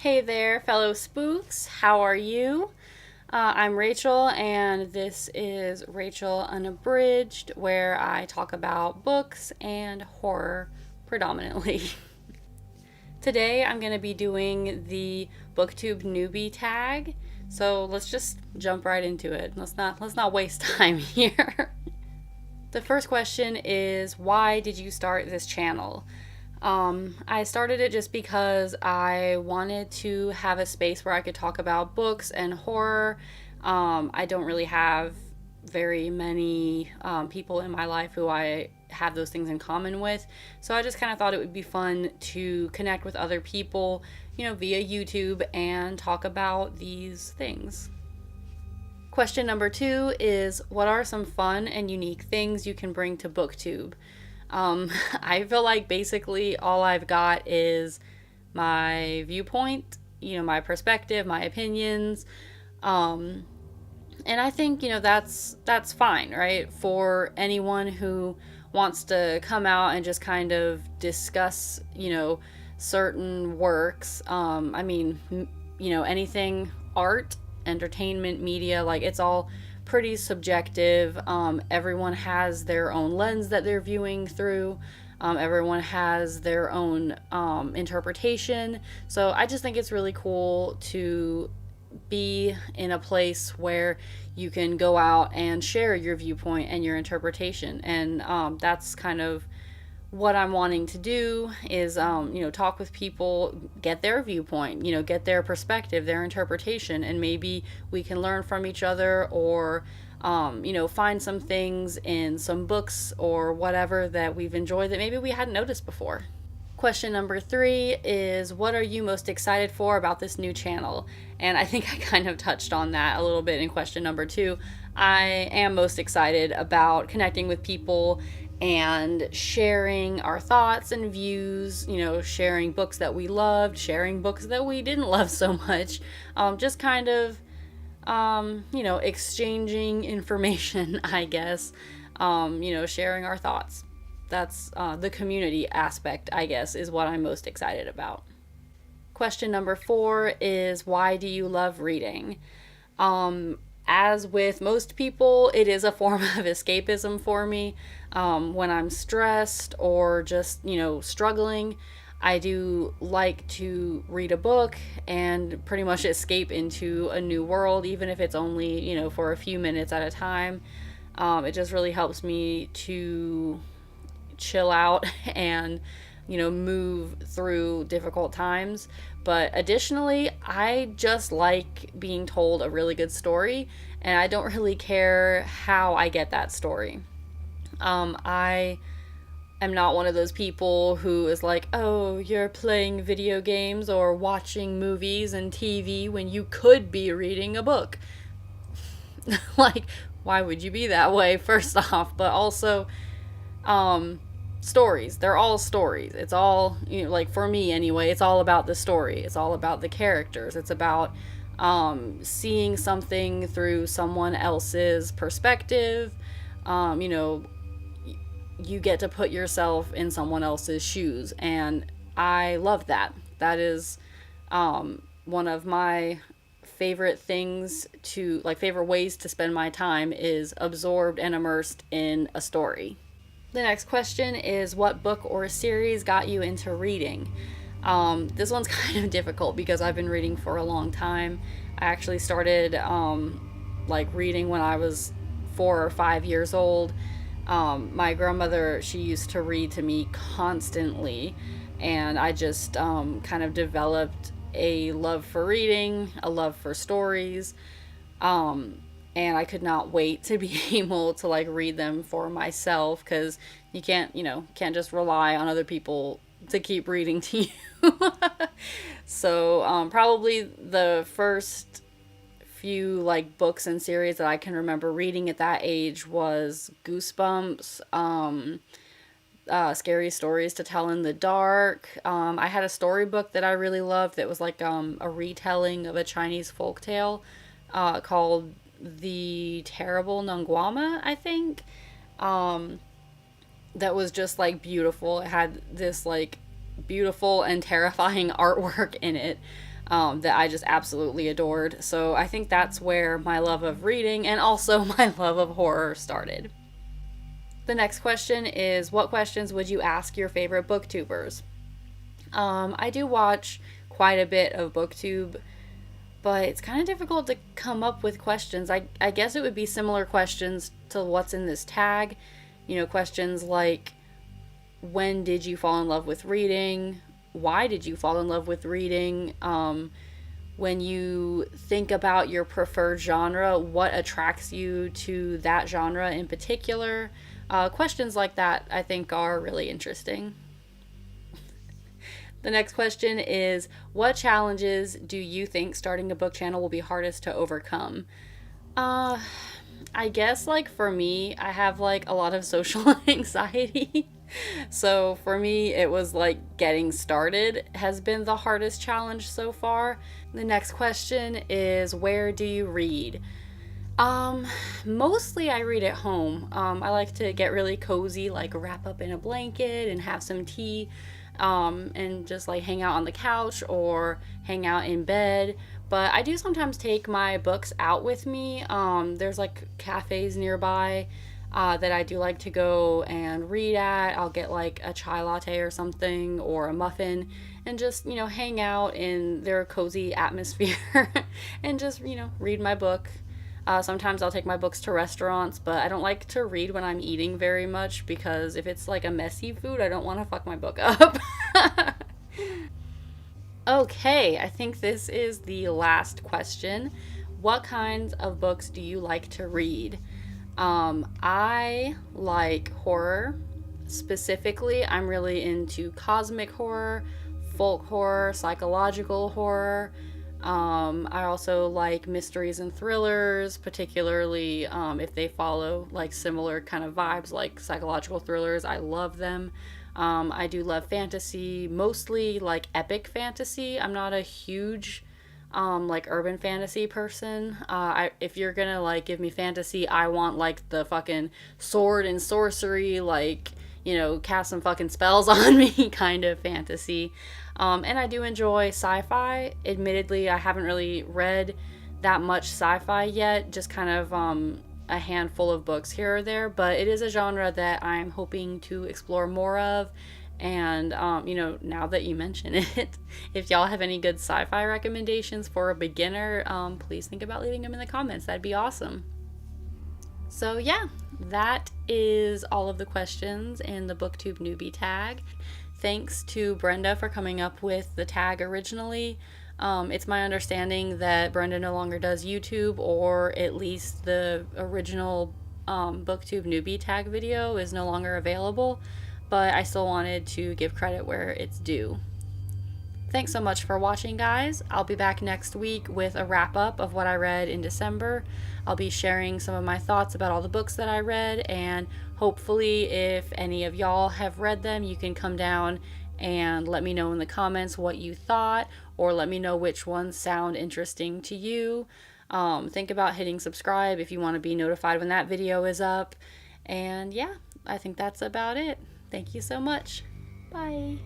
Hey there, fellow spooks. How are you? I'm Rachel, and this is Rachel Unabridged, where I talk about books and horror predominantly. Today, I'm going to be doing the Booktube Newbie tag, so let's just jump right into it. Let's not waste time here. The first question is, why did you start this channel? I started it just because I wanted to have a space where I could talk about books and horror. I don't really have very many people in my life who I have those things in common with. So I just kind of thought it would be fun to connect with other people, via YouTube and talk about these things. Question number 2 is, what are some fun and unique things you can bring to BookTube? I feel like basically all I've got is my viewpoint, my perspective, my opinions. And I think, that's fine, right? For anyone who wants to come out and just kind of discuss, certain works. Anything art, entertainment, media, like it's all pretty subjective. Everyone has their own lens that they're viewing through. Everyone has their own interpretation. So I just think it's really cool to be in a place where you can go out and share your viewpoint and your interpretation. And that's kind of what I'm wanting to do is, talk with people, get their viewpoint, get their perspective, their interpretation, and maybe we can learn from each other or, find some things in some books or whatever that we've enjoyed that maybe we hadn't noticed before. Question number 3 is, what are you most excited for about this new channel? And I think I kind of touched on that a little bit in question number 2. I am most excited about connecting with people and sharing our thoughts and views, sharing books that we loved, sharing books that we didn't love so much, just kind of, exchanging information, I guess, sharing our thoughts. That's the community aspect, I guess, is what I'm most excited about. Question number 4 is, why do you love reading? As with most people, it is a form of escapism for me. When I'm stressed or just, struggling, I do like to read a book and pretty much escape into a new world, even if it's only, for a few minutes at a time. It just really helps me to chill out and, move through difficult times. But additionally, I just like being told a really good story, and I don't really care how I get that story. I am not one of those people who is like, oh, you're playing video games or watching movies and TV when you could be reading a book. Like, why would you be that way, first off? But also, stories. They're all stories. It's all, like for me anyway, it's all about the story. It's all about the characters. It's about seeing something through someone else's perspective. You get to put yourself in someone else's shoes, and I love that. That is one of my favorite things favorite ways to spend my time is absorbed and immersed in a story. The next question is, what book or series got you into reading? This one's kind of difficult because I've been reading for a long time. I actually started reading when I was 4 or 5 years old. My grandmother, she used to read to me constantly, and I just kind of developed a love for reading, a love for stories. And I could not wait to be able to read them for myself, because you can't just rely on other people to keep reading to you. So probably the first few books and series that I can remember reading at that age was Goosebumps, Scary Stories to Tell in the Dark. I had a storybook that I really loved that was a retelling of a Chinese folktale called The Terrible Nunguama, I think. That was just beautiful. It had this beautiful and terrifying artwork in it that I just absolutely adored. So I think that's where my love of reading and also my love of horror started. The next question is, what questions would you ask your favorite booktubers? I do watch quite a bit of Booktube, but it's kind of difficult to come up with questions. I guess it would be similar questions to what's in this tag. You know, questions like, when did you fall in love with reading? Why did you fall in love with reading? When you think about your preferred genre, what attracts you to that genre in particular? Questions like that I think are really interesting. The next question is, what challenges do you think starting a book channel will be hardest to overcome? I guess, like, for me, I have, like, a lot of social anxiety. So for me, it was like getting started has been the hardest challenge so far. The next question is, where do you read? Mostly I read at home. I like to get really cozy, like wrap up in a blanket and have some tea, and just like hang out on the couch or hang out in bed. But I do sometimes take my books out with me. There's like cafes nearby that I do like to go and read at. I'll get like a chai latte or something or a muffin and just, you know, hang out in their cozy atmosphere and just, you know, read my book. Sometimes I'll take my books to restaurants, but I don't like to read when I'm eating very much because if it's like a messy food, I don't want to fuck my book up. Okay, I think this is the last question. What kinds of books do you like to read? I like horror. Specifically, I'm really into cosmic horror, folk horror, psychological horror. I also like mysteries and thrillers, particularly if they follow like similar kind of vibes like psychological thrillers. I love them. I do love fantasy, mostly like epic fantasy. I'm not a huge like urban fantasy person. If you're gonna like give me fantasy, I want like the fucking sword and sorcery, like, you know, cast some fucking spells on me kind of fantasy. And I do enjoy sci-fi. Admittedly, I haven't really read that much sci-fi yet, just kind of a handful of books here or there, but it is a genre that I'm hoping to explore more of. And, you know, now that you mention it, if y'all have any good sci-fi recommendations for a beginner, please think about leaving them in the comments. That'd be awesome. So yeah, that is all of the questions in the Booktube Newbie tag. Thanks to Brenda for coming up with the tag originally. It's my understanding that Brenda no longer does YouTube, or at least the original Booktube Newbie tag video is no longer available, but I still wanted to give credit where it's due. Thanks so much for watching, guys. I'll be back next week with a wrap-up of what I read in December. I'll be sharing some of my thoughts about all the books that I read, and hopefully if any of y'all have read them, you can come down and let me know in the comments what you thought, or let me know which ones sound interesting to you. Think about hitting subscribe if you want to be notified when that video is up. And yeah, I think that's about it. Thank you so much. Bye.